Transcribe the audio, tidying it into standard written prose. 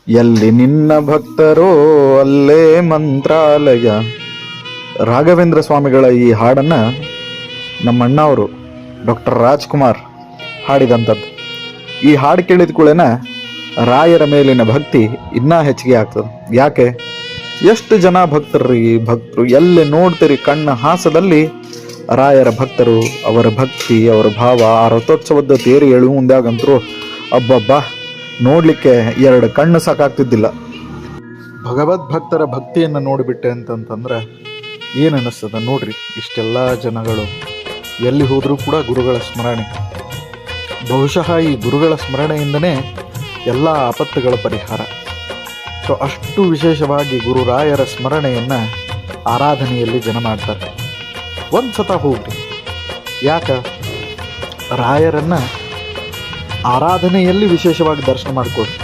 ಎಲ್ಲಿ ನಿನ್ನ ಭಕ್ತರೋ ಅಲ್ಲೇ ಮಂತ್ರಾಲಯ. ರಾಘವೇಂದ್ರ ಸ್ವಾಮಿಗಳ ಈ ಹಾಡನ್ನು ನಮ್ಮ ಅಣ್ಣವರು ಡಾಕ್ಟರ್ ರಾಜ್ಕುಮಾರ್ ಹಾಡಿದಂಥದ್ದು. ಈ ಹಾಡು ಕೇಳಿದ ಕೂಡಲೇನ ರಾಯರ ಮೇಲಿನ ಭಕ್ತಿ ಇನ್ನೂ ಹೆಚ್ಚಿಗೆ ಆಗ್ತದೆ. ಯಾಕೆ? ಎಷ್ಟು ಜನ ಭಕ್ತರು ಎಲ್ಲಿ ನೋಡ್ತೀರಿ ಕಣ್ಣ ಹಾಸದಲ್ಲಿ ರಾಯರ ಭಕ್ತರು, ಅವರ ಭಕ್ತಿ, ಅವರ ಭಾವ. ಆ ರಥೋತ್ಸವದ ತೇರು ಎಳು ಮುಂದಾಗಂತರೂ ಅಬ್ಬಬ್ಬಾ ನೋಡ್ಲಿಕ್ಕೆ ಎರಡು ಕಣ್ಣು ಸಾಕಾಗ್ತಿದ್ದಿಲ್ಲ. ಭಗವದ್ ಭಕ್ತರ ಭಕ್ತಿಯನ್ನು ನೋಡಿಬಿಟ್ಟೆ ಅಂತಂತಂದ್ರೆ ಏನು ಅನ್ನಿಸ್ತದ ನೋಡ್ರಿ. ಇಷ್ಟೆಲ್ಲ ಜನಗಳು ಎಲ್ಲಿ ಹೋದರೂ ಕೂಡ ಗುರುಗಳ ಸ್ಮರಣೆ. ಬಹುಶಃ ಈ ಗುರುಗಳ ಸ್ಮರಣೆಯಿಂದನೇ ಎಲ್ಲ ಆಪತ್ತುಗಳ ಪರಿಹಾರ. ಸೊ ಅಷ್ಟು ವಿಶೇಷವಾಗಿ ಗುರುರಾಯರ ಸ್ಮರಣೆಯನ್ನು ಆರಾಧನೆಯಲ್ಲಿ ಜನ ಮಾಡ್ತಾರೆ. ಒಂದು ಸತ ಹೋಗ್ರಿ, ಯಾಕ ರಾಯರನ್ನು ಆರಾಧನೆಯಲ್ಲಿ ವಿಶೇಷವಾಗಿ ದರ್ಶನ ಮಾಡಿಕೊಡ್ರಿ.